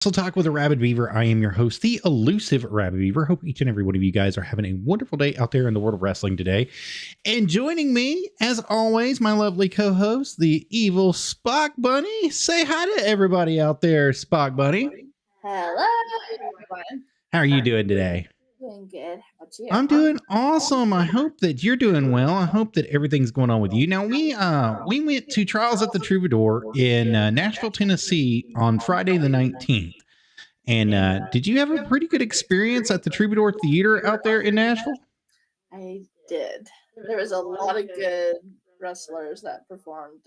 Wrestle Talk with Arabbidb3aver. I am your host, the elusive Arabbidb3aver. Hope each and every one of you guys are having a wonderful day out there in the world of wrestling today. And joining me, as always, my lovely co-host, the Evil Spock Bunny. Say hi to everybody out there, Spock Bunny. Hello, everyone. How are you doing today? Doing good. How about you? I'm doing awesome. I hope that you're doing well. I hope that everything's going on with you. Now, we went to Trials at the Troubadour in Nashville, Tennessee on Friday the 19th. And did you have a pretty good experience at the Troubadour Theater out there in Nashville? I did. There was a lot of good wrestlers that performed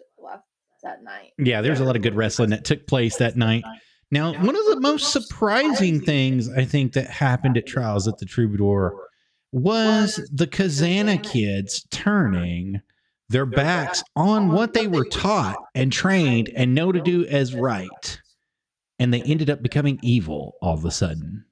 that night. Yeah, there's a lot of good wrestling that took place that night. Now, one of the most surprising things I think that happened at Trials at the Troubadour was the Kazana kids turning their backs on what they were taught and trained and know to do as right. And they ended up becoming evil all of a sudden.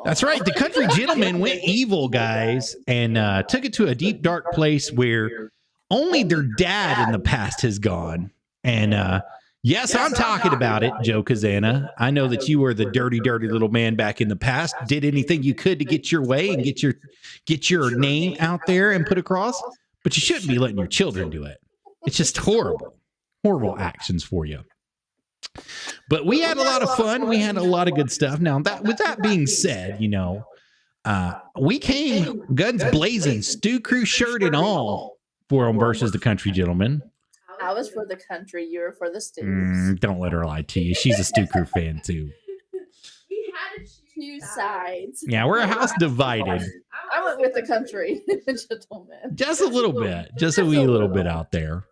That's right. The country gentlemen went evil, guys, and took it to a deep, dark place where only their dad in the past has gone. And yes, I'm talking about it, Joe Kazana. I know that you were the dirty, dirty little man back in the past. Did anything you could to get your way and get your name out there and put across. But you shouldn't be letting your children do it. It's just horrible, horrible actions for you. But we had a lot of fun. We had a lot of good stuff. Now, with that being said, you know, we came guns blazing, Stu Crew shirt and all for them versus the country gentlemen. I was for the country. You were for the Stews. Don't let her lie to you. She's a Stu Crew fan, too. We had two sides. Yeah, we're a house divided. I went with the country gentlemen. Just a little bit. Just a wee little bit out there.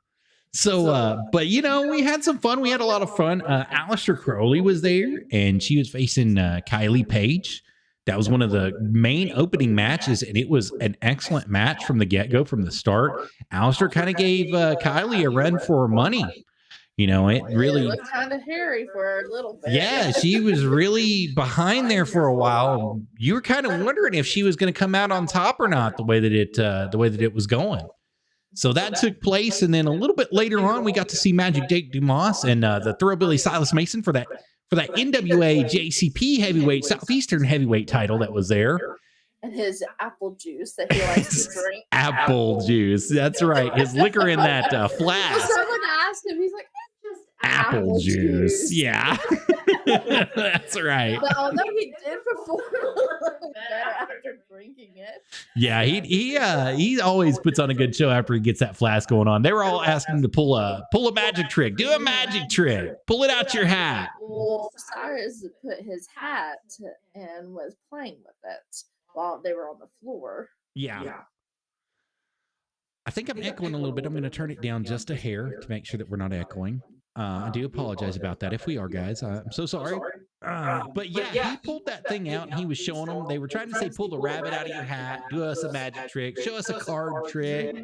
So, but, you know, we had some fun. We had a lot of fun. Aleister Crowley was there, and she was facing Kylie Page. That was one of the main opening matches, and it was an excellent match from the get-go, from the start. Aleister kind of gave Kylie a run for her money. You know, it really looked kind of hairy for a little bit. Yeah, she was really behind there for a while. You were kind of wondering if she was going to come out on top or not, the way that it was going. So that took place, and then a little bit later on, we got to see Magic Jake Dumas and the Thoroughbilly Silas Mason for that NWA JCP heavyweight, Southeastern heavyweight title that was there. And his apple juice that he likes to drink. Apple juice, that's right. His liquor in that flask. Someone asked him, he's like, it's just apple juice. Yeah, that's right. But although he did perform a little better after drinking it. Yeah, he always puts on a good show after he gets that flask going on. They were all asking him to pull a magic trick. Do a magic trick. Pull it out your hat. Well, Cyrus put his hat and was playing with it while they were on the floor. Yeah. I think I'm echoing a little bit. I'm going to turn it down just a hair to make sure that we're not echoing. I do apologize about that if we are, guys. I'm so sorry. But yeah, he pulled that thing out and he was showing them. They were trying to say, pull the rabbit out of your hat, do us a magic trick, show us a card trick.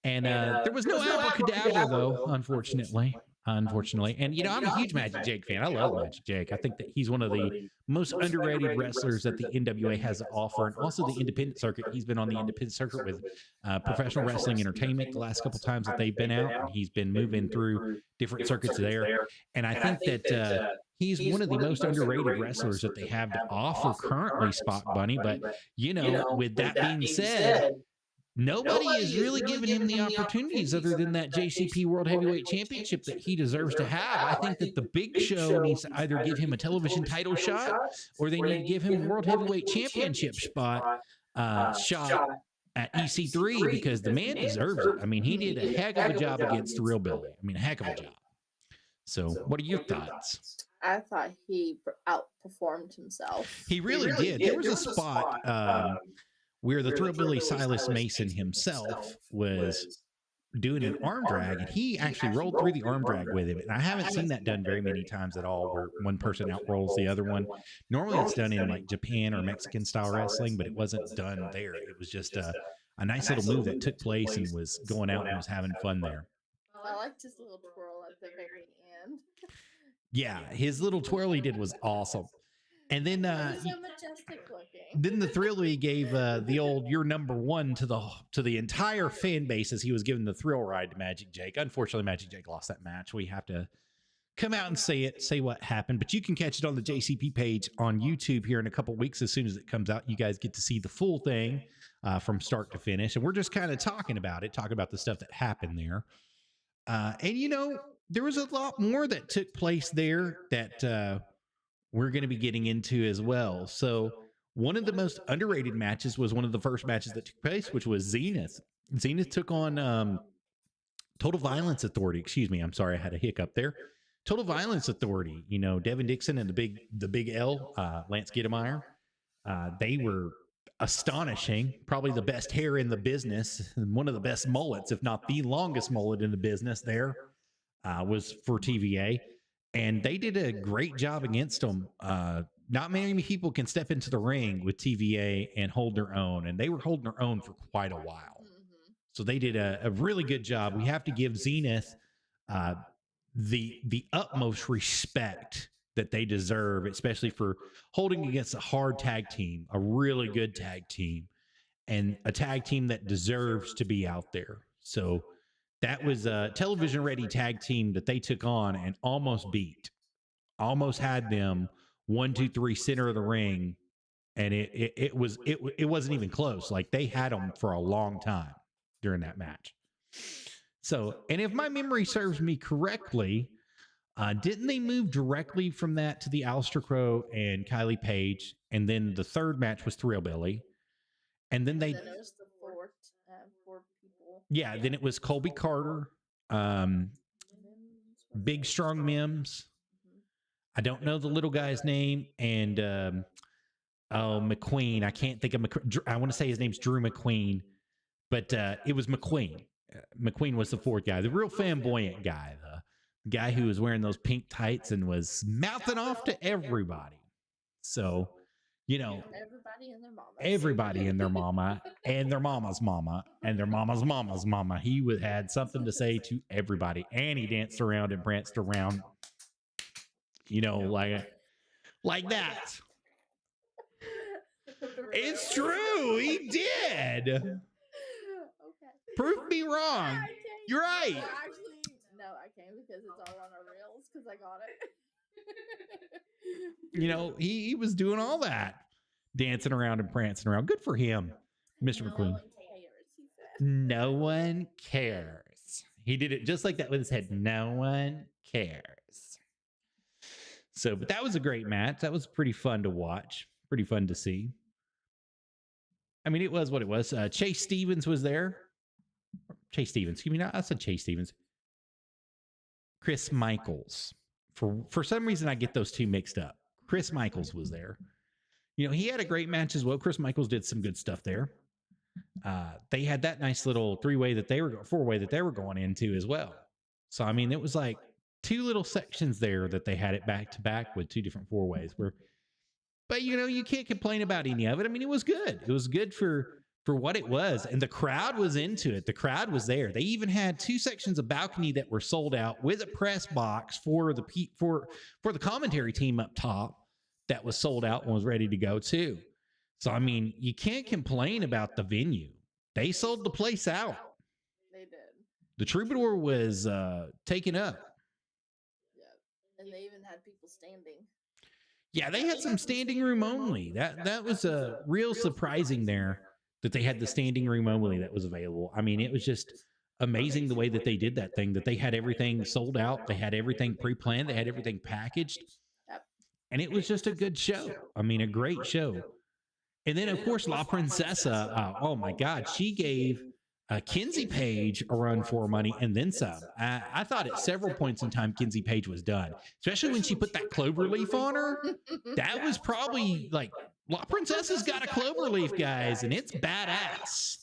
And there was no abracadabra, though, unfortunately. And, you know, I'm a huge Magic Jake fan. I love Magic Jake. I think that he's one of the most underrated wrestlers that the NWA has to offer, and also the independent circuit. He's been on the independent circuit with Professional Wrestling Entertainment the last couple times that they've been out, and he's been moving through different circuits there. And I think that he's one of the most underrated wrestlers that they have to offer currently, Spock Bunny. But, you know, with that being said, nobody is really giving him the opportunities other than that JCP World Heavyweight Championship that he deserves to have. I think that the Big Show needs to either give him a television title shot, or they need to give him a World Heavyweight Championship shot at EC3, because the man deserves it. I mean, he did a heck of a job against the Real Billy. I mean, a heck of a job. So what are your thoughts? I thought he outperformed himself. He really did. There was a spot where the Thoroughbilly Silas Mason himself was doing an arm drag, and he actually rolled through the arm drag with him. And I haven't seen that done very many times at all, where one person outrolls the other one. Normally it's done in like Japan or Mexican style wrestling, but it wasn't done there. It was just a nice little move that took place and was going out and was having fun there. I liked his little twirl at the very end. Yeah, his little twirl he did was awesome. And then so majestic looking. Then the thrill he gave the old "you're number one" to the entire fan base as he was giving the thrill ride to Magic Jake. Unfortunately, Magic Jake lost that match. We have to come out and say what happened. But you can catch it on the JCP page on YouTube here in a couple weeks. As soon as it comes out, you guys get to see the full thing from start to finish. And we're just kind of talking about the stuff that happened there. And, you know, there was a lot more that took place there that we're going to be getting into as well. So one of the most underrated matches was one of the first matches that took place, which was Zenith. Zenith took on Total Violence Authority. Excuse me. I'm sorry. I had a hiccup there. Total Violence Authority, you know, Devin Dixon and the big L, Lance Gittemeyer. They were astonishing. Probably the best hair in the business. One of the best mullets, if not the longest mullet in the business there, was for TVA. And they did a great job against them. Not many people can step into the ring with TVA and hold their own. And they were holding their own for quite a while. So they did a really good job. We have to give Zenith the utmost respect that they deserve, especially for holding against a hard tag team, a really good tag team, and a tag team that deserves to be out there. So that was a television ready tag team that they took on and almost beat, almost had them 1, 2, 3 center of the ring. And it wasn't even close. Like they had them for a long time during that match. So, and if my memory serves me correctly, didn't they move directly from that to the Aleister Crow and Kylie Page? And then the third match was Thrillbilly. And then then it was the four people. Yeah, then it was Colby Carter, Big Strong Mims. I don't know the little guy's name. And, McQueen. I can't think of I want to say his name's Drew McQueen, but it was McQueen. McQueen was the fourth guy, the real flamboyant guy, the guy who was wearing those pink tights and was mouthing off to everybody. So, you know, everybody and their mama and their mama's mama and their mama's mama's mama. He had something to say to everybody, and he danced around and pranced around, you know, like that. It's true. He did. Okay. Prove me wrong. You're right. Well, actually, no, I can't because it's all on our reels because I got it. You know, he was doing all that, dancing around and prancing around. Good for him, Mr. McQueen. No one cares. He did it just like that with his head. No one cares. So, but that was a great match. That was pretty fun to watch. Pretty fun to see. I mean, it was what it was. Chase Stevens was there. Chase Stevens. Excuse me. I said Chase Stevens. Chris Michaels. For some reason, I get those two mixed up. Chris Michaels was there. You know, he had a great match as well. Chris Michaels did some good stuff there. They had that nice little four-way that they were going into as well. So, I mean, it was like two little sections there that they had it back to back with two different four-ways. But, you know, you can't complain about any of it. I mean, it was good. It was good for what it was. And the crowd was into it. The crowd was there. They even had two sections of balcony that were sold out with a press box for the commentary team up top that was sold out and was ready to go too. So, I mean, you can't complain about the venue. They sold the place out. They did. The Troubadour was taken up. Yeah. And they even had people standing. Yeah, they had some standing room only. That was real surprising there that they had the standing room only that was available. I mean, it was just amazing the way that they did that thing, that they had everything sold out. They had everything pre-planned. They had everything packaged. Yep. And it was just a good show. I mean, a great show. And then, of course, La Princesa, oh my God, she gave Kinsey Page a run for money and then some. I thought at several points in time, Kinsey Page was done, especially when she put that clover leaf on her. That was probably like, La Princesa's got a clover leaf, guys, and it's badass.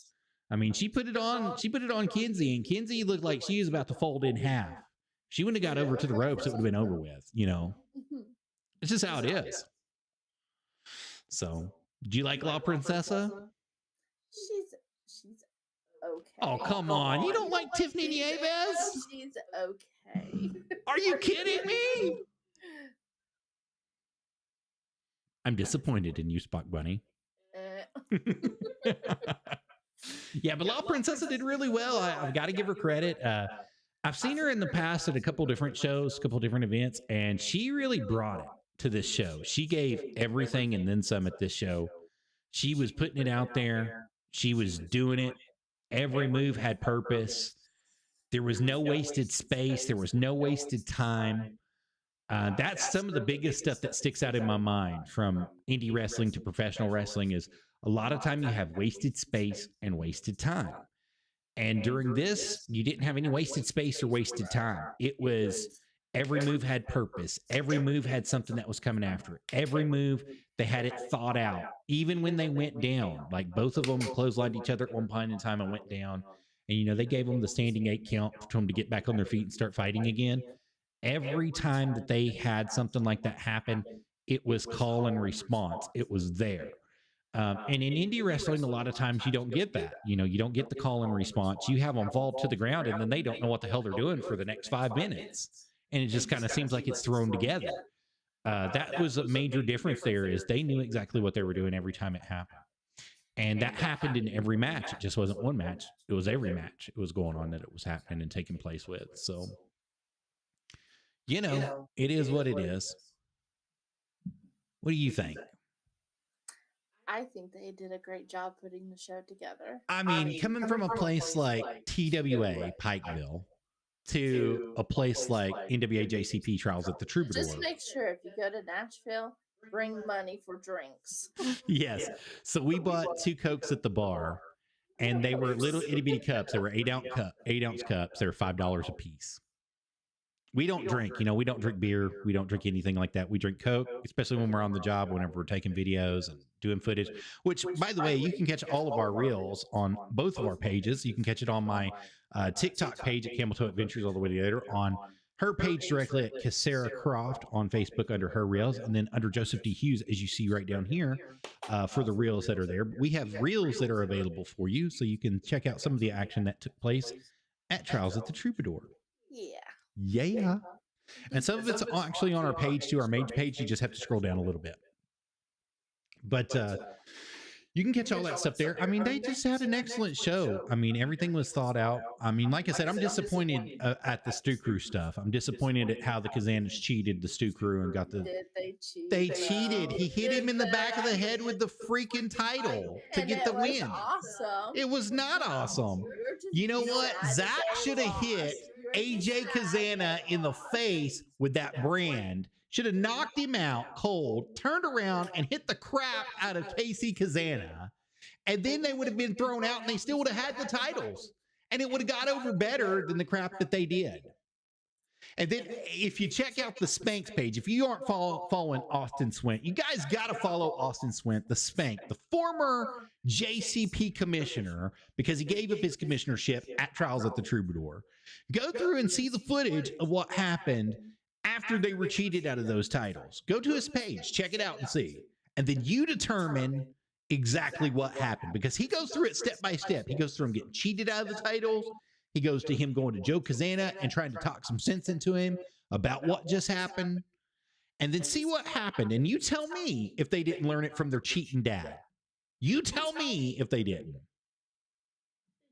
I mean, she put it on Kinsey, and Kinsey looked like she was about to fold in half. She wouldn't have got over to the ropes, it would have been over with, you know. It's just how it is. So, do you like La Princesa? She's okay. Oh, come on. You don't like Tiffany Nieves? She's okay. Are you kidding me? I'm disappointed in you, Spock Bunny. Yeah, but La Princesa did really well. I've got to give her credit. I've seen her in the past at a couple different shows, a couple different events, and she really brought it to this show. She gave everything and then some at this show. She was putting it out there. She was doing it. Every move had purpose. There was no wasted space. There was no wasted time. That's some of the biggest stuff that sticks out in my mind from indie wrestling to professional wrestling is a lot of time you have wasted space and wasted time. And during this, you didn't have any wasted space or wasted time. It was every move had purpose. Every move had something that was coming after it. Every move, they had it thought out. Even when they went down, like both of them clotheslined each other at one point in time and went down. And, you know, they gave them the standing 8 count for them to get back on their feet and start fighting again. Every time that they had something like that happen, it was call and response. It was there. And in indie wrestling, a lot of times you don't get that. You know, you don't get the call and response. You have them fall to the ground and then they don't know what the hell they're doing for the next 5 minutes. And it just kind of seems like it's thrown together. That was a major difference there is they knew exactly what they were doing every time it happened. And that happened in every match. It just wasn't one match. It was every match it was going on that it was happening and taking place with. So, you know, it is what it is. What do you think? I think they did a great job putting the show together. I mean, coming from a place like TWA, Pikeville, to a place like NWA JCP Trials at the Troubadour. Just make sure if you go to Nashville, bring money for drinks. Yes. So we bought 2 Cokes at the bar, and they were little itty bitty cups. They were 8-ounce cups. They were $5 a piece. We don't drink, you know, we don't drink beer. We don't drink anything like that. We drink Coke, especially when we're on the job, whenever we're taking videos and doing footage, which, by the way, you can catch all of our reels on both of our pages. You can catch it on my TikTok page at Camel Toe Adventures all the way later, on her page directly at Cassara Croft on Facebook under her reels, and then under Joseph D. Hughes, as you see right down here, for the reels that are there. We have reels that are available for you, so you can check out some of the action that took place at Trials at the Troubadour. Yeah. And some of it's actually on our page too, our main page. You just have to scroll down a little bit. But you can catch all that stuff there. I mean, they just had an excellent show. I mean, everything was thought out. I mean, like I said, I'm disappointed at the Stu Crew stuff. I'm disappointed at how the Kazanas cheated the Stu Crew and got the... They cheated. He hit him in the back of the head with the freaking title to get the win. Awesome. It was not awesome. You know what? Zach should have hit AJ Kazana in the face with that brand. Should have knocked him out cold, turned around and hit the crap out of Casey Kazana. And then they would have been thrown out and they still would have had the titles. And it would have got over better than the crap that they did. And then if you check out the Spanx page, if you aren't following Austin Swint, you guys got to follow Austin Swint, the Spank, the former JCP commissioner, because he gave up his commissionership at Trials at the Troubadour. Go through and see the footage of what happened after they were cheated out of those titles. Go to his page, check it out and see. And then you determine exactly what happened, because he goes through it step by step. He goes through him getting cheated out of the titles. He goes to him going to Joe Kazana and trying to talk some sense into him about what just happened. And then see what happened. And you tell me if they didn't learn it from their cheating dad. You tell me if they didn't.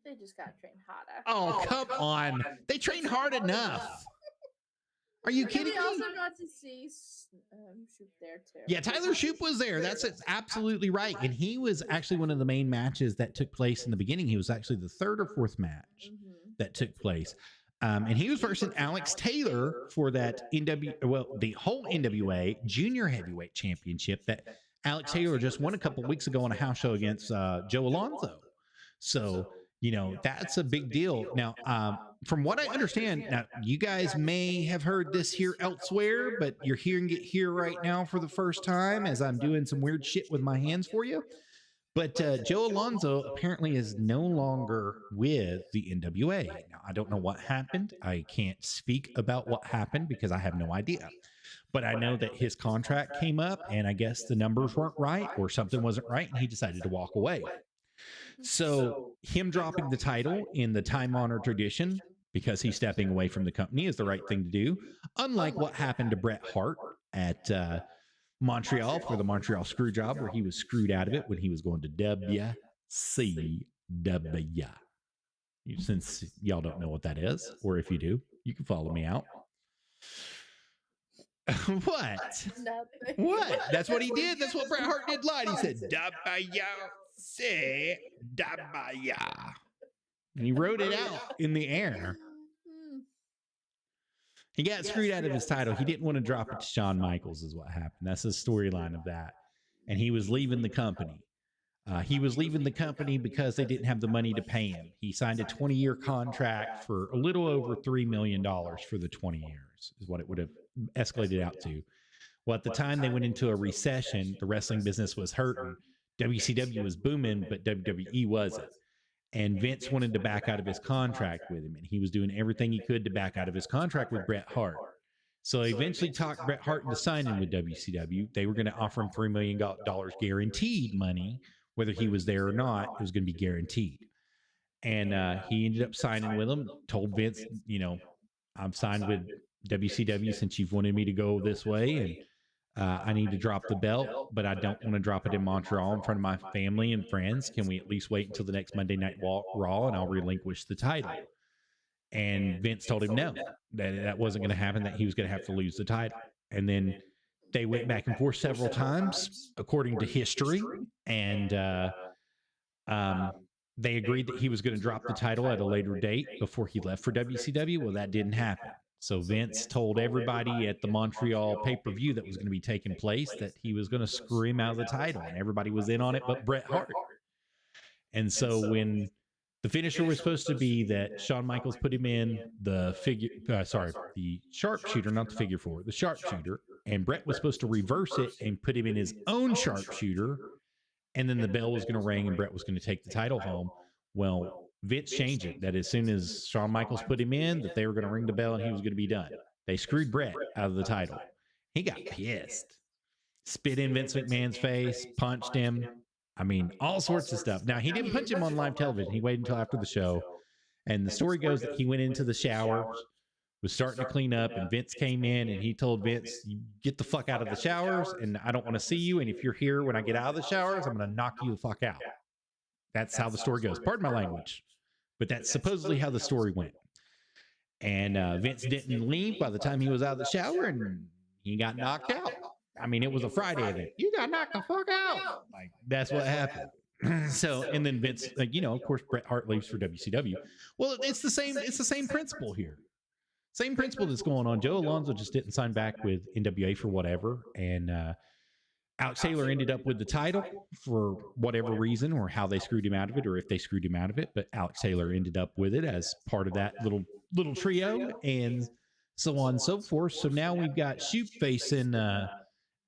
They just got trained harder. Oh, come on. They trained hard enough. Are you kidding me? We also got to see Shoop there too. Yeah, Tyler Shoop was there. That's absolutely right. And he was actually one of the main matches that took place in the beginning. He was actually the 3rd or 4th match that took place. And he was versing Alex Taylor for that the whole NWA Junior Heavyweight Championship that Alex Taylor just won a couple of weeks ago on a house show against Joe Alonzo. So, you know, that's a big deal. Now, from what I understand, now you guys may have heard this here elsewhere, but you're hearing it here right now for the first time as I'm doing some weird shit with my hands for you. But Joe Alonzo apparently is no longer with the NWA. Now, I don't know what happened. I can't speak about what happened because I have no idea. But I know that his contract came up and I guess the numbers weren't right or something wasn't right and he decided to walk away. So him dropping the title in the time-honored tradition because he's stepping away from the company is the right thing to do. Unlike what happened to Bret Hart at Montreal for the Montreal screw job, where he was screwed out of it when he was going to WCW. Since y'all don't know what that is, or if you do, you can follow me out. What? Nothing. What? That's what he did. That's what Bret Hart did live. He said, "Dabaya, say Dabaya." And he wrote it out in the air. He got screwed out of his title. He didn't want to drop it to Shawn Michaels, is what happened. That's the storyline of that. And he was leaving the company. He was leaving the company because they didn't have the money to pay him. He signed a 20-year contract for a little over $3 million for the 20 years, is what it would have escalated out to. Well, at the time they went into a recession, the wrestling business was hurting. WCW was booming, but WWE wasn't. And Vince wanted to back out of his contract with him, and he was doing everything he could to back out of his contract with Bret Hart. So they eventually talked Bret Hart into signing with WCW. They were going to offer him $3 million guaranteed money. Whether he was there or not, it was going to be guaranteed. And he ended up signing with them, told Vince, you know, I'm signed with WCW since you've wanted me to go this way, and I need to drop the belt, but I don't want to drop it in Montreal in front of my family and friends. Can we at least wait until the next Monday Night Raw, and I'll relinquish the title? And Vince told him no, that wasn't going to happen, that he was going to have to lose the title. And then they went back and forth several times, according to history, and they agreed that he was going to drop the title at a later date before he left for WCW. Well, that didn't happen. So Vince told everybody at the Montreal pay-per-view that was going to be taking place that he was going to screw him out of the title, and everybody was in on it but Bret Hart. And so when the finisher was supposed to be that Shawn Michaels put him in the the sharpshooter, not the figure four, the sharpshooter, and Bret was supposed to reverse it and put him in his own sharpshooter, and then the bell was going to ring and Bret was going to take the title home. Well, Vince changed it, that as soon as Shawn Michaels put him in, that they were going to ring the bell and he was going to be done. They screwed Bret out of the title. He got pissed. Spit in Vince McMahon's face, punched him. I mean, all sorts of stuff. Now, he didn't punch him on live television. He waited until after the show. And the story goes that he went into the showers, was starting to clean up, and Vince came in and he told Vince, "You get the fuck out of the showers, and I don't want to see you. And if you're here when I get out of the showers, I'm going to knock you the fuck out." That's how the story goes. Pardon my language, but that's supposedly how the story went. And Vince didn't leave by the time he was out of the shower, and he got knocked out. I mean, it was a Friday event. You got knocked the fuck out. Like, that's what happened. So, and then Vince, like, you know, of course, Bret Hart leaves for WCW. Well, it's the same principle here. Same principle that's going on. Joe Alonzo just didn't sign back with NWA for whatever. And Alex Taylor ended up with the title for whatever reason, or how they screwed him out of it, or if they screwed him out of it. But Alex Taylor ended up with it as part of that little trio, and so on and so forth. So now we've got Shoop facing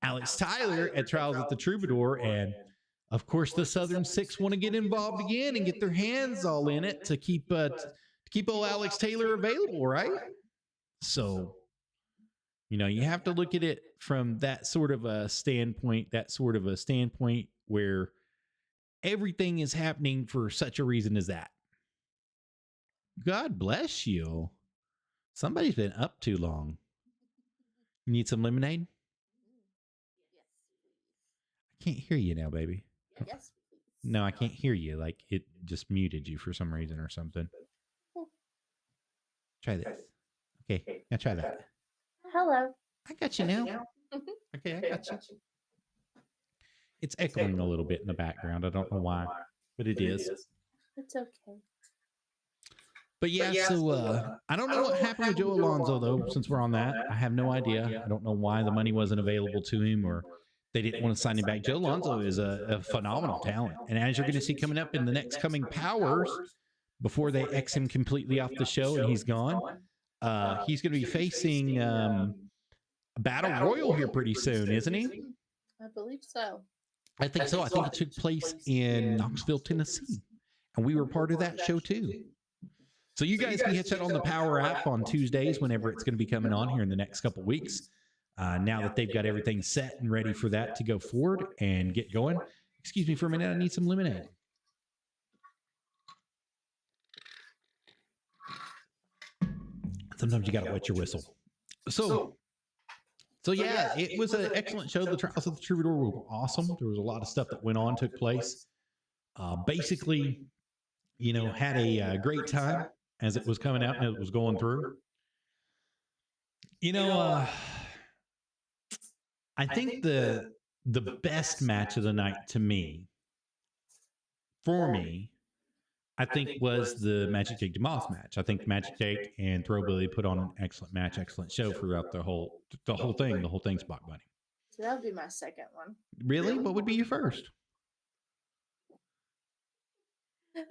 Alex Tyler at Trials at the Troubadour, and of course the Southern Six want to get involved again and get their hands all in it to keep old Alex Taylor available, right? So, you know, you have to look at it from that sort of a standpoint, where everything is happening for such a reason as that. God bless you. Somebody's been up too long. You need some lemonade? I can't hear you now, baby. Yes, please. No, I can't hear you. Like, it just muted you for some reason or something. Try this. Okay, now try that. Hello. I got you now. Okay, I got you. It's echoing a little bit in the background. I don't know why, but it is. It's okay. But yeah, so I don't know what happened with Joe Alonzo, though, since we're on that. I have no idea. I don't know why the money wasn't available to him, or they didn't want to sign him back. Joe Alonzo is a phenomenal talent. And as you're going to see coming up in the next coming Powers, before they X him completely off the show and he's gone, he's going to be facing a Battle Royal here pretty soon, isn't he? I believe so. I think so. I think it took place in Knoxville, Tennessee. And we were part of that show, too. So you guys can hit that on the Power app on Tuesdays whenever it's going to be coming on here in the next couple weeks. Now that they've got everything set and ready for that to go forward and get going. Excuse me for a minute. I need some lemonade. Sometimes you got to wet your whistle. So yeah, it was an excellent show. The Trials of the Troubadour were awesome. There was a lot of stuff that went on, took place. Basically, had a great time as it was coming out and it was going through. I think the best match of the night to me, for me, I think was the Magic Jake DeMoss match. I think Magic Jake and Throwbilly put on an excellent match, excellent show throughout the whole thing. The whole thing, Spock Bunny. So that would be my second one. Really? What would be your first?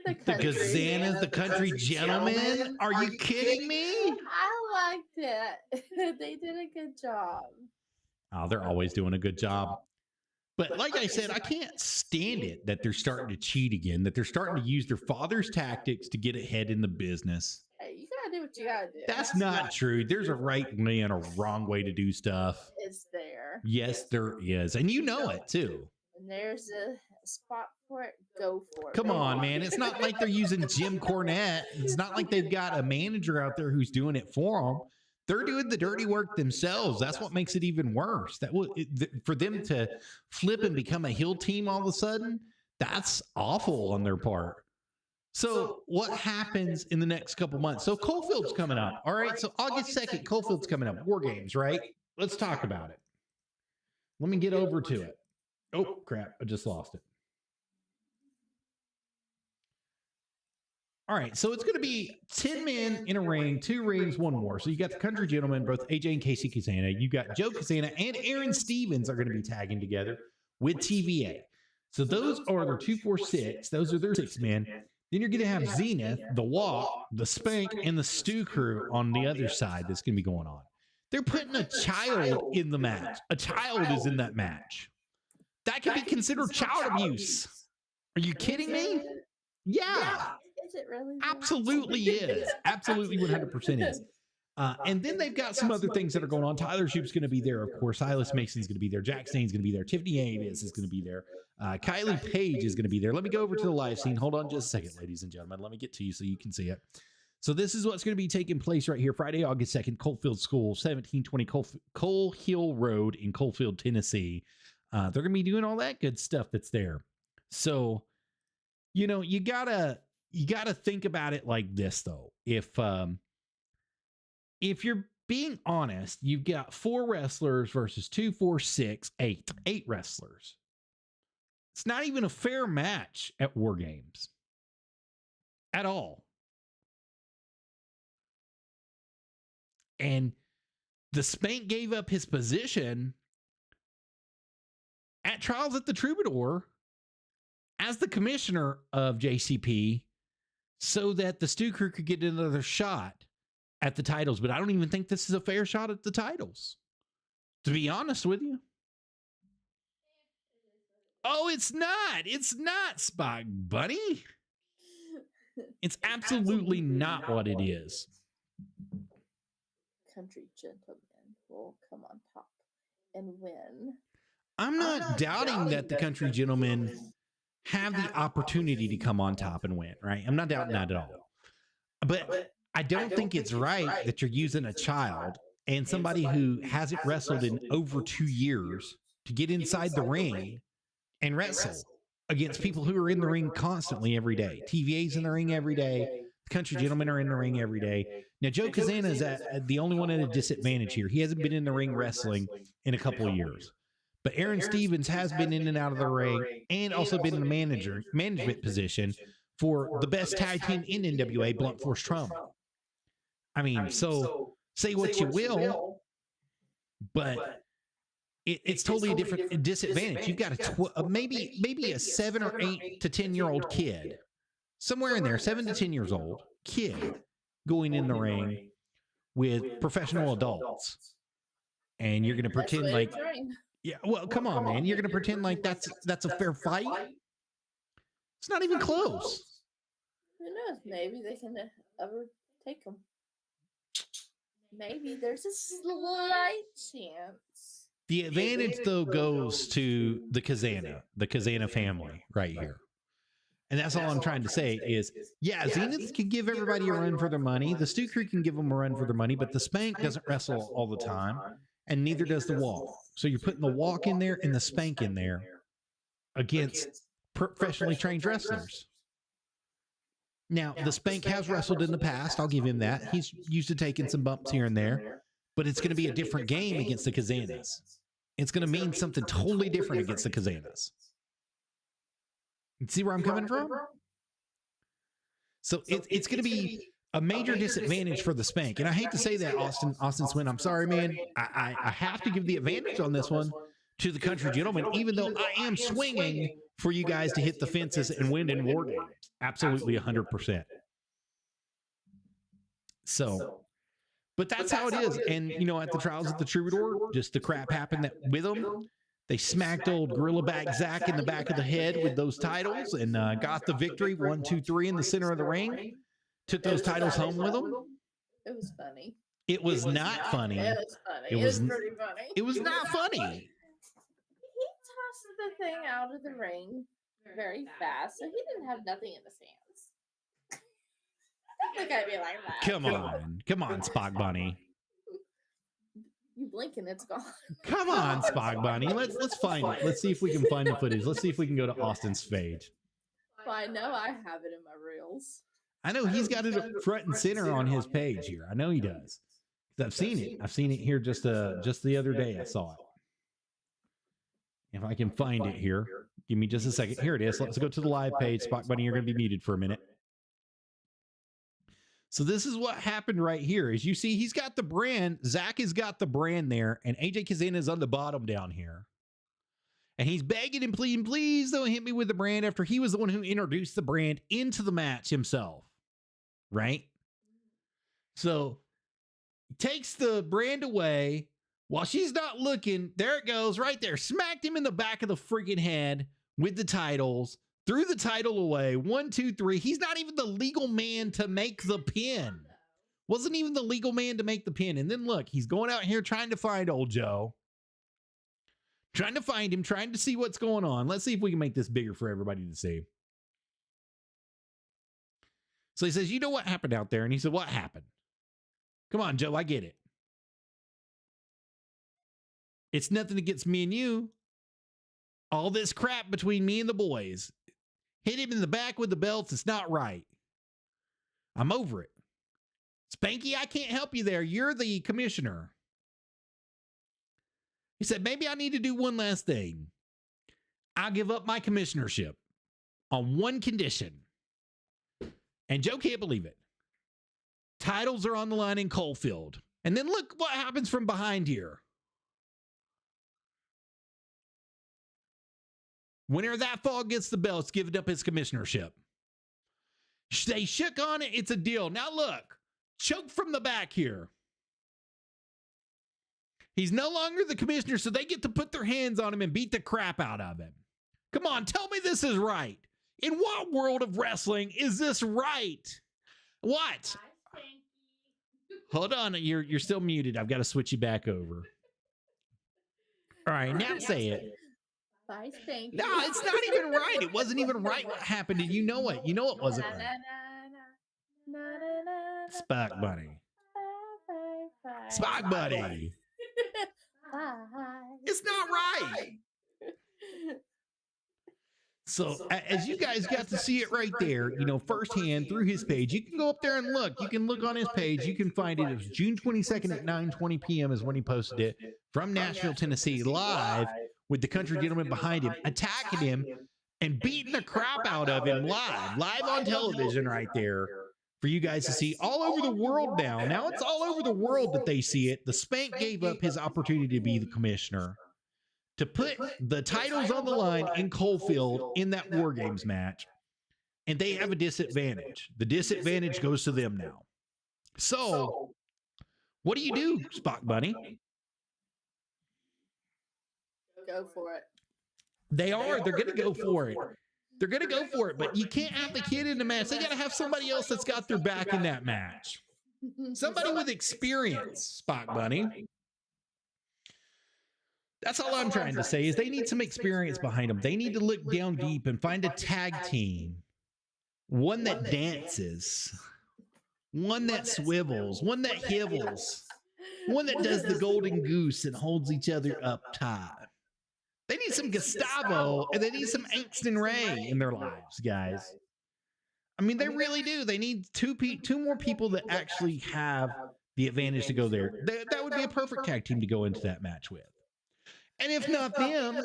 The Gazanas, the country gentlemen? Are you kidding me? I liked it. They did a good job. Oh, they're always doing a good job. But like I said, I can't stand it that they're starting to cheat again, that they're starting to use their father's tactics to get ahead in the business. Hey, you gotta do what you gotta do. That's not true. There's a right way and a wrong way to do stuff. It's there. Yes, there is. And you know it too. And there's a spot for it. Go for it. Come on, man. It's not like they're using Jim Cornette. It's not like they've got a manager out there who's doing it for them. They're doing the dirty work themselves. That's what makes it even worse. For them to flip and become a heel team all of a sudden, that's awful on their part. So what happens in the next couple months? So Coalfield's coming up. All right. So August 2nd, Coalfield's coming up. War Games, right? Let's talk about it. Let me get over to it. Oh, crap. I just lost it. All right, so it's going to be 10 men in a ring, 2 rings, 1 more. So you got the country gentlemen, both AJ and Casey Kazana. You got Joe Kazana and Aaron Stevens are going to be tagging together with TVA. So those are their 2, 4, 6. Those are their 6 men. Then you're going to have Zenith, the Walk, the Spank, and the Stew Crew on the other side that's going to be going on. They're putting a child in the match. A child is in that match. That can be considered child abuse. Are you kidding me? Yeah. Is it really? Absolutely is. Absolutely 100% is. And then they've got some other things that are going on. Tyler Shoup's going to be there, of course. Silas Mason's going to be there. Jack Stain's going to be there. Tiffany Avis is going to be there. Kylie Page is going to be there. Let me go over to the live scene. Hold on just a second, ladies and gentlemen. Let me get to you so you can see it. So this is what's going to be taking place right here. Friday, August 2nd, Coalfield School, 1720 Coal Hill Road in Coalfield, Tennessee. They're going to be doing all that good stuff that's there. So, you gotta think about it like this, though. If you're being honest, you've got 4 wrestlers versus 2, 4, 6, 8 wrestlers. It's not even a fair match at War Games at all. And the Spank gave up his position at Trials at the Troubadour as the commissioner of JCP so that the Stew Crew could get another shot at the titles. But I don't even think this is a fair shot at the titles, to be honest with you. Oh, it's not. It's not, Spock Bunny. It's absolutely not what it is. Country gentlemen will come on top and win. I'm not doubting that the country gentlemen have the opportunity to come on top and win, right? I'm not doubting that at all. But I don't think it's right that you're using a child and somebody who hasn't wrestled in over 2 years to get inside the ring and wrestle against people who are in the ring constantly every day. TVA's in the ring every day. The country gentlemen are in the ring every day. Now, Joe Kazana is the only one at a disadvantage here. He hasn't been in the ring wrestling in a couple of years. But Aaron Stevens has been in and out of the ring and also been in a management position for the best tag team in NWA, Blunt Force Trauma. I mean, so say what you will, but it's totally a different disadvantage. You've got maybe a 7 or 8 to 10-year-old kid, somewhere in there, 7 to 10 years old kid going in the ring with professional adults, and you're going to pretend like, yeah, well, come on, man, you're going to pretend like that's a fair fight. It's not even close. Who knows? Maybe they can overtake them. Maybe there's a slight chance. The advantage, though, goes to the Kazana family right here. And that's all I'm trying to say is, yeah, Zenith can give everybody a run for their money. The Stew Crew can give them a run for their money, but the Spank doesn't wrestle all the time, and neither does the Walk. So you're putting the Walk in there and the Spank in there against professionally trained wrestlers. Now, the Spank has wrestled in the past. I'll give him that. He's used to taking some bumps here and there, but it's going to be a different game against the Kazanas. It's going to mean something totally different against the Kazanas. You see where I'm coming from? So it's going to be a major disadvantage for the Spank. And I hate to say that, Austin Swin. I'm sorry, man. I have to give the advantage on this one to the Country Gentleman, even though I am swinging for you guys to hit the fences and win in War Games. Absolutely 100%. So, but that's how it is. And, you know, at the Trials of the Troubadour, just the crap happened with them. They smacked old Gorilla Bag Zach in the back of the head with those titles and got the victory, 1, 2, 3 in the center of the ring. Took those titles home with them. It was funny. It was not funny. It was funny. It was pretty funny. It was not funny. He tossed the thing out of the ring very fast, so he didn't have nothing in his hands. I think I'd be like that. Come on, Spock Bunny. You blink and it's gone. Come on, Spock Bunny. Let's find it. Let's see if we can find the footage. Let's see if we can go to Austin's page. Well, I know I have it in my reels. I know he's got it up front and center on his page here. I know he does. I've seen it. I've seen it here just the other day. I saw it. If I can find it here, give me just a second. Here it is. Let's go to the live page. Spock Bunny, you're going to be muted for a minute. So this is what happened right here. As you see, he's got the brand. Zach has got the brand there, and AJ Kazana is on the bottom down here. And he's begging and pleading, please don't hit me with the brand, after he was the one who introduced the brand into the match himself. Right? So he takes the brand away while she's not looking. There it goes right there. Smacked him in the back of the freaking head with the titles. Threw the title away. 1, 2, 3. He's not even the legal man to make the pin. Wasn't even the legal man to make the pin. And then look, he's going out here trying to find old Joe. Trying to find him, trying to see what's going on. Let's see if we can make this bigger for everybody to see. So he says, you know what happened out there? And he said, what happened? Come on, Joe, I get it. It's nothing against me and you. All this crap between me and the boys. Hit him in the back with the belts. It's not right. I'm over it. Spanky, I can't help you there. You're the commissioner. He said, maybe I need to do one last thing. I'll give up my commissionership on one condition. And Joe can't believe it. Titles are on the line in Coalfield. And then look what happens from behind here. Winner of that fall gets the belts, giving up his commissionership. They shook on it. It's a deal. Now look, choke from the back here. He's no longer the commissioner, so they get to put their hands on him and beat the crap out of him. Come on, tell me this is right. In what world of wrestling is this right? What? Hold on, you're still muted. I've got to switch you back over. All right, now say it. Bye, Spanky. No, it's not even right. It wasn't even right what happened, and you know it. You know it wasn't right. Spock Bunny. Spock Bunny. It's not right. So as you guys got to see it right there, you know, firsthand through his page, you can go up there and look. You can look on his page. You can find it. It was June 22nd at 9:20 p.m. is when he posted it from Nashville, Tennessee, live with the Country Gentleman behind him, attacking him and beating the crap out of him live on television right there for you guys to see all over the world now. Now it's all over the world that they see it. The Spank gave up his opportunity to be the commissioner, to put the titles on the line in Coalfield in that War Games match, and they have a disadvantage. The disadvantage goes to them now. So, what do you do, Spock Bunny? Go for it. They're going to go for it. They're going to go for it, but you can't have the kid in the match. They got to have somebody else that's got their back in that match. Somebody with experience, Spock Bunny. That's all I'm trying to say is they need some experience behind them. They need to look down deep and find a tag team. One that dances. One that swivels. One that hivels. One that does the golden goose and holds each other up tight. They need some Gustavo and they need some Angst and Ray in their lives, guys. I mean, they really do. They need two more people that actually have the advantage to go there. That would be a perfect tag team to go into that match with. And if not them,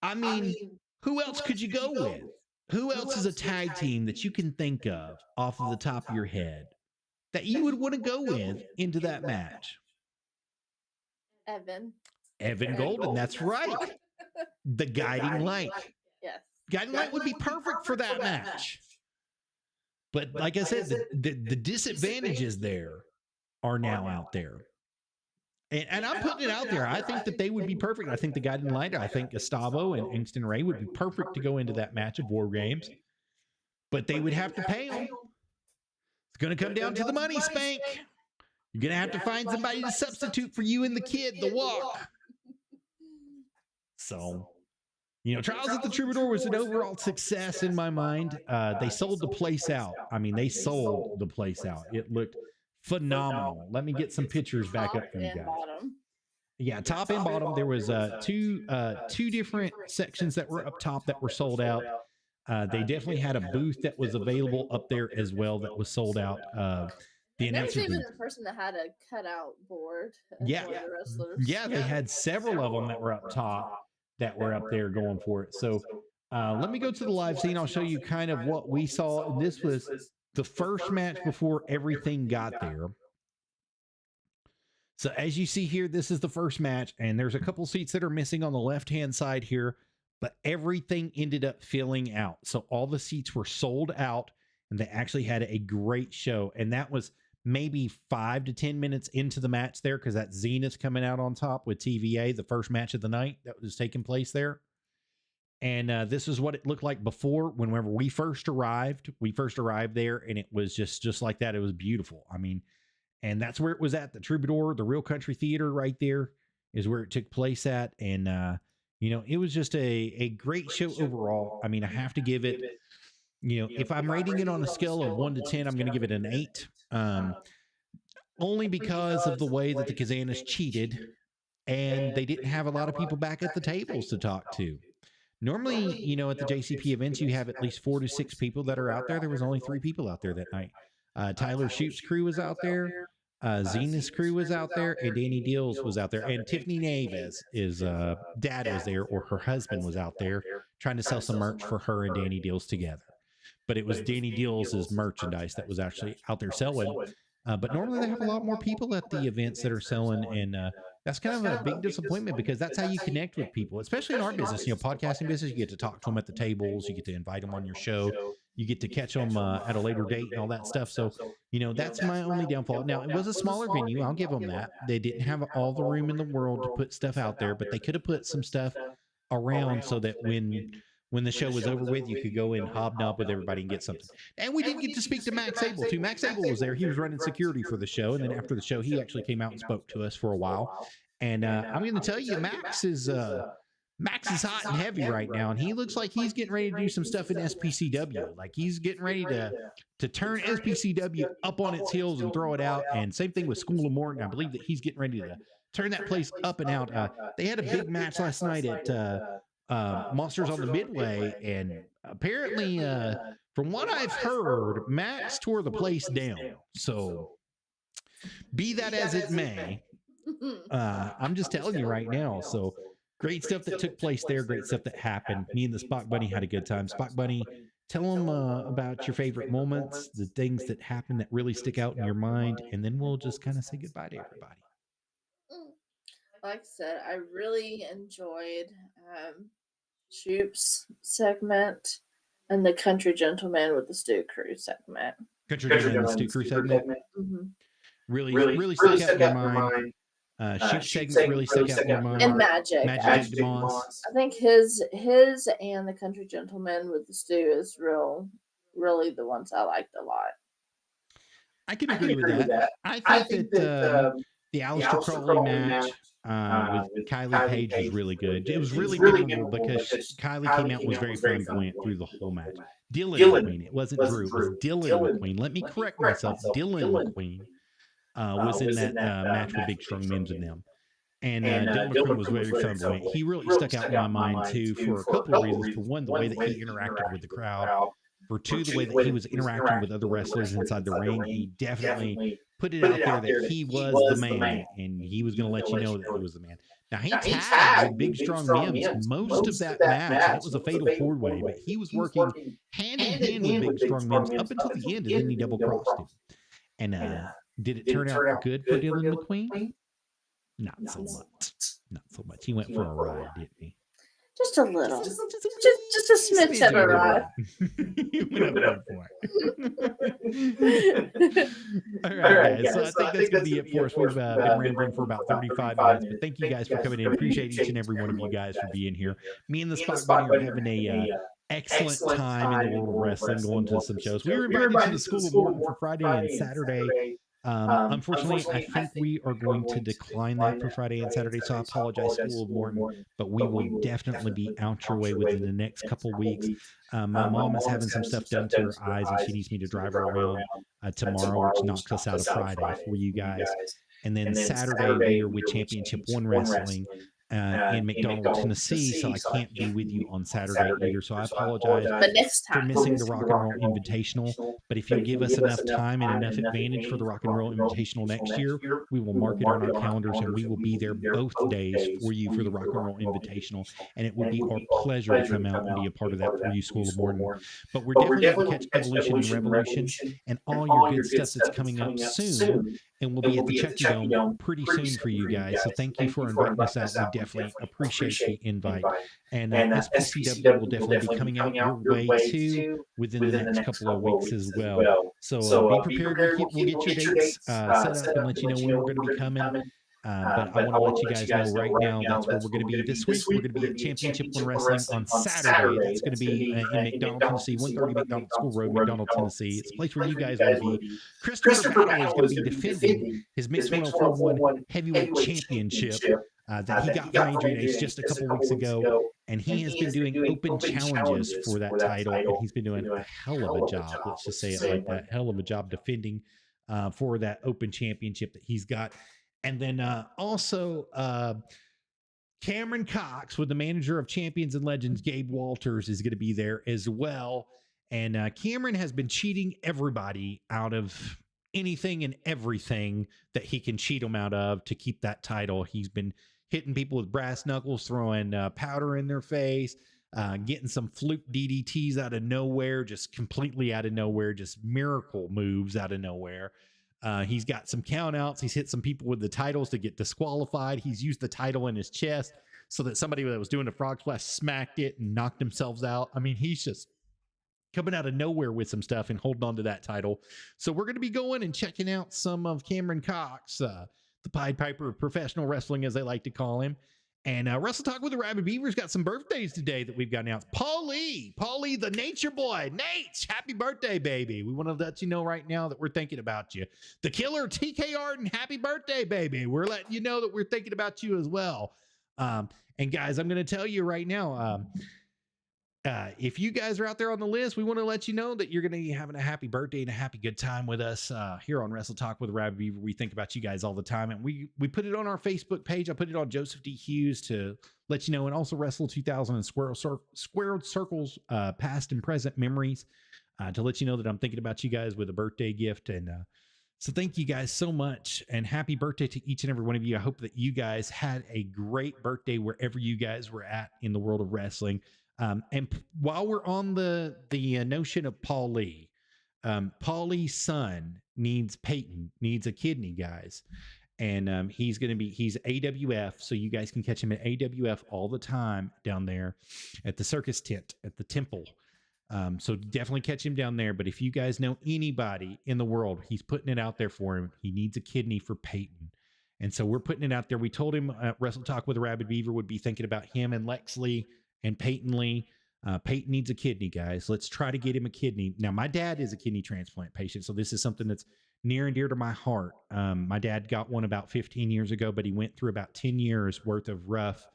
I mean, who else could you go with? Who else is a tag team that you can think of off of the top of your head that you would want to go with into that match? Evan Golden, that's right. The Guiding Light. Yes. Guiding Light would be perfect for that match. But like I said, the disadvantages there are now out there. And I'm putting it out there. I think that they would be perfect. I think the Guiding Light, I think Gustavo and Kingston Ray would be perfect to go into that match of War Games. But they would have to pay them. It's going to come down to the money, Spank. You're going to have to find somebody to substitute for you and the kid, the Walk. So, you know, Trials at the Troubadour was an overall success in my mind. They sold the place out. I mean, they sold the place out. It looked phenomenal. Let me get some pictures back up for you guys. Yeah, top and bottom. There was two different sections that were up top that were sold out. They definitely had a booth that was available up there as well that was sold out. The announcer even a person that had a cutout board. Yeah, the wrestlers. Yeah, they had several of them that were up top that were up there going for it. So let me go to the live scene. I'll show you kind of what we saw. This was the first match before everything got there. So as you see here, this is the first match, and there's a couple seats that are missing on the left-hand side here, but everything ended up filling out. So all the seats were sold out, and they actually had a great show. And that was maybe 5 to 10 minutes into the match there, because that Zenith coming out on top with TVA, the first match of the night that was taking place there. And this is what it looked like before. Whenever we first arrived there, and it was just like that. It was beautiful. I mean, and that's where it was at. The Troubadour, the Real Country Theater right there is where it took place at. And, you know, it was just a great show overall. I mean, I have to give it, you know, if I'm rating it on a scale of 1 to 10, I'm going to give it an 8. Only because of the way that the Kazanas cheated, and they didn't have a lot of people back at the tables to talk to. Normally, you know, at the JCP events, you have at least 4 to 6 people that are out there. There was only 3 people out there that night. Tyler Shoup's crew was out there. Zena's crew was out there, and Danny Deals was out there. And Tiffany Naves, dad was there, or her husband was out there trying to sell some merch for her and Danny Deals together. But it was Danny Deals' merchandise that was actually out there selling. But normally they have a lot more people at the events that are selling, and that's kind of a big disappointment, because that's how you connect with people, especially in our business. You know, podcasting business, you get to talk to them at the tables, you get to invite them on your show, you get to catch them at a later date and all that stuff. So, you know, that's my only downfall. Now, it was a smaller venue. I'll give them that. They didn't have all the room in the world to put stuff out there, but they could have put some stuff around so that when the show was over with, you could go in, hobnob with everybody and get something. And we did get to speak to Max Abel, too. Max Abel was there. He was running security for the show. And then after the show, he actually came out and spoke to us for a while. And I'm going to tell you, Max is hot and heavy right now. And he looks like he's getting ready to do some stuff in SPCW. Like he's getting ready to turn SPCW up on its heels and throw it out. And same thing with School of Morton. I believe that he's getting ready to turn that place up and out. They had a big match last night at Monsters on the Midway, and apparently from what I've heard, Max tore the place down. So be that as it may, I'm just telling you right now. So great stuff that took place there, great stuff that happened. Me and the Spock Bunny had a good time. Spock Bunny, tell them about your favorite moments, the things that happened that really stick out in your mind, and then we'll just kind of say goodbye to everybody. Like I said, I really enjoyed Shoup's segment and the Country Gentleman with the Stew Crew segment. Country Gentleman and the Stew Crew segment? Mm-hmm. Really stuck out in your mind. Shoup's segment really stuck out in your mind. And Magic DeMoss. I think his and the Country Gentleman with the Stew is really the ones I liked a lot. I can agree with that. I think that the Aleister Crowley match with Kylie Page was really good. It was really memorable because Kylie came out and was very flamboyant through the whole match. Dylan McQueen, it wasn't Drew, it was Dylan McQueen. Let me correct myself. Dylan McQueen was in that match with Big Strong Mims and them. And Dylan McQueen was very flamboyant. He really stuck out in my mind, too, for a couple of reasons. For one, the way that he interacted with the crowd. for two, the way that he was interacting with other wrestlers inside the ring. He definitely put it out there that he was the man, and he was going to let you know that he was the man. Now, he tagged with Big Strong Mims most of that match, and it was a fatal four-way, but he was working hand in hand with Big Strong Mims up until the end, and then he double-crossed him. And did it turn out good for Dylan McQueen? Not so much. Not so much. He went for a ride, didn't he? Just a little. Just a smidge of a ride. All right, guys. So I think that's going to be it for us. We've been rambling for about 35 minutes, but thank you guys for coming in. Appreciate each and every one of you guys for being here. Me and the Spock Bunny are having a excellent time in the world of wrestling, going to some shows. We were invited to the School of Morton for Friday and Saturday. Unfortunately, I think we are going to decline that for Friday and Saturday, so I apologize, School of Morton, but we will definitely be out your way within the next couple weeks. My mom is having some stuff done to her eyes, and she needs me to drive her around tomorrow, which knocks us out of Friday for you guys. And then Saturday, we are with Championship One Wrestling in McDonald, Tennessee, so I can't be with you on Saturday either. So I apologize for missing the Rock and Roll Invitational. But if you give us enough time and enough advantage for the Rock and Roll Invitational next year, we will mark it on our calendars, and we will be there both days for you for the Rock and Roll Invitational. And it will be our pleasure to come out and be a part of that for you, School of Morton. But we're definitely going to catch Evolution and Revolution and all your good stuff that's coming up soon. And we'll be at the Chucky Dome pretty soon for you guys. So thank you for inviting us out. We definitely appreciate the invite. And SPCW will definitely be coming out your way too within the next couple of weeks as well. So be prepared. We'll get your dates set up and let you know when we're going to be coming. But I want to let you guys know right now that's where we're going to be this week. We're going to be at Championship One Wrestling on Saturday. That's going to be in McDonald, Tennessee, 130 McDonald School Road, McDonald, Tennessee. It's a place where you guys want to be. Christopher Battle is going to be defending his Mixed 104-1 Heavyweight Championship that he got from Adrian Ace just a couple weeks ago. And he has been doing open challenges for that title, and he's been doing a hell of a job. Let's just say it like that. Hell of a job defending for that open championship that he's got. And then also Cameron Cox, with the manager of Champions and Legends, Gabe Walters, is going to be there as well. And Cameron has been cheating everybody out of anything and everything that he can cheat them out of to keep that title. He's been hitting people with brass knuckles, throwing powder in their face, getting some fluke DDTs out of nowhere, just completely out of nowhere, just miracle moves out of nowhere. He's got some count outs. He's hit some people with the titles to get disqualified. He's used the title in his chest so that somebody that was doing a frog splash smacked it and knocked themselves out. I mean, he's just coming out of nowhere with some stuff and holding on to that title. So we're going to be going and checking out some of Cameron Cox, the Pied Piper of professional wrestling, as they like to call him. And Wrestle Talk with the Arabbidb3aver's got some birthdays today that we've got announced. Paulie, the nature boy. Nate, happy birthday, baby. We want to let you know right now that we're thinking about you. The killer, TK Arden, happy birthday, baby. We're letting you know that we're thinking about you as well. And guys, I'm going to tell you right now, if you guys are out there on the list, we want to let you know that you're going to be having a happy birthday and a happy good time with us here on Wrestle Talk with Arabbidb3aver. We think about you guys all the time, and we put it on our Facebook page. I put it on Joseph D. Hughes to let you know, and also Wrestle 2000 and Squared Circles past and present memories to let you know that I'm thinking about you guys with a birthday gift. And so thank you guys so much, and happy birthday to each and every one of you. I hope that you guys had a great birthday wherever you guys were at in the world of wrestling. And while we're on the notion of Paulie's son needs a kidney, guys. And he's AWF, so you guys can catch him at AWF all the time down there at the circus tent at the temple. So definitely catch him down there. But if you guys know anybody in the world, he's putting it out there for him. He needs a kidney for Peyton. And so we're putting it out there. We told him Wrestle Talk with Arabbidb3aver would be thinking about him and Lex Lee and Peyton Lee. Peyton needs a kidney, guys. Let's try to get him a kidney. Now, my dad is a kidney transplant patient, so this is something that's near and dear to my heart. My dad got one about 15 years ago, but he went through about 10 years worth of rough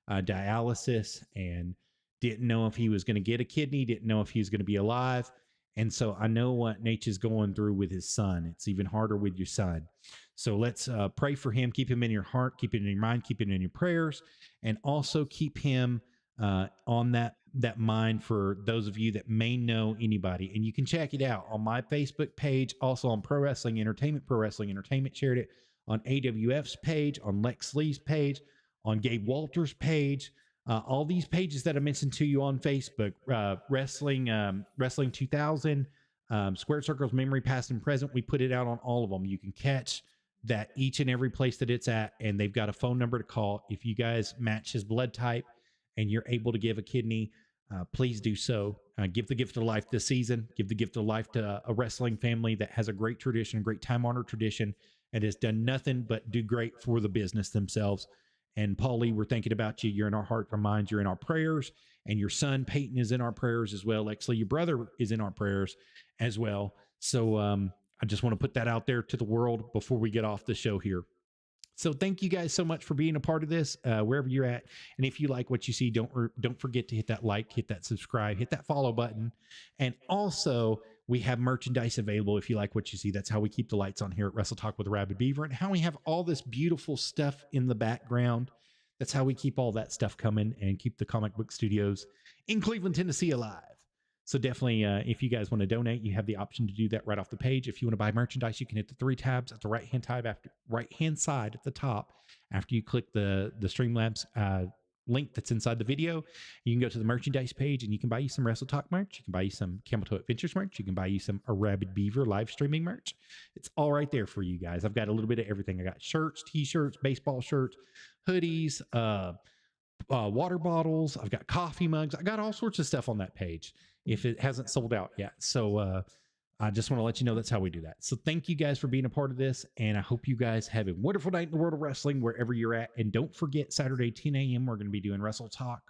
dialysis and didn't know if he was going to get a kidney, didn't know if he was going to be alive. And so I know what Nate is going through with his son. It's even harder with your son. So let's pray for him. Keep him in your heart. Keep it in your mind. Keep it in your prayers. And also keep him on that that mind for those of you that may know anybody. And you can check it out on my Facebook page, also on Pro Wrestling Entertainment. Pro Wrestling Entertainment shared it on AWF's page, on Lex Lee's page, on Gabe Walters' page. All these pages that I mentioned to you on Facebook, Wrestling 2000, Squared Circles, Memory, Past and Present. We put it out on all of them. You can catch that each and every place that it's at, and they've got a phone number to call. If you guys match his blood type and you're able to give a kidney, please do so. Give the gift of life this season. Give the gift of life to a wrestling family that has a great tradition, a great time-honored tradition, and has done nothing but do great for the business themselves. And Paulie, we're thinking about you. You're in our heart, our minds. You're in our prayers. And your son, Peyton, is in our prayers as well. Actually, your brother is in our prayers as well. So I just want to put that out there to the world before we get off the show here. So thank you guys so much for being a part of this, wherever you're at. And if you like what you see, don't forget to hit that like, hit that subscribe, hit that follow button. And also, we have merchandise available if you like what you see. That's how we keep the lights on here at Wrestle Talk with Arabbidb3aver, and how we have all this beautiful stuff in the background. That's how we keep all that stuff coming and keep the comic book studios in Cleveland, Tennessee alive. So definitely, if you guys want to donate, you have the option to do that right off the page. If you want to buy merchandise, you can hit the 3 tabs at the right-hand side at the top. After you click the Streamlabs link that's inside the video, you can go to the merchandise page and you can buy you some Wrestle Talk merch. You can buy you some Camel Toe Adventures merch. You can buy you some Arabbidb3aver live streaming merch. It's all right there for you guys. I've got a little bit of everything. I got shirts, t-shirts, baseball shirts, hoodies, water bottles. I've got coffee mugs. I got all sorts of stuff on that page if it hasn't sold out yet. So I just want to let you know that's how we do that. So thank you guys for being a part of this, and I hope you guys have a wonderful night in the world of wrestling wherever you're at. And don't forget, Saturday 10 a.m. we're going to be doing Wrestle Talk,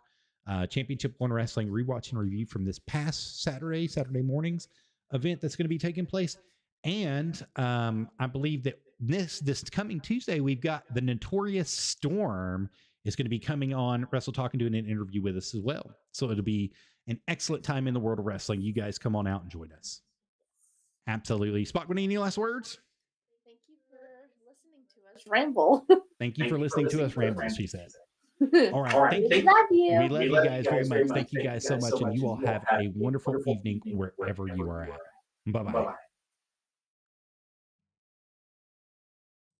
Championship One Wrestling rewatch and review from this past Saturday morning's event that's going to be taking place. And I believe that this coming Tuesday, we've got the Notorious Storm is going to be coming on Wrestle Talk and doing an interview with us as well. So it'll be an excellent time in the world of wrestling. You guys come on out and join us. Absolutely. Spock, any last words? Thank you for listening to us ramble. Thank you for listening to us ramble, she said. All right. Thank We you. love you. We love you guys very much. Thank you guys so much. And you all have a wonderful evening wherever you are at. Bye-bye.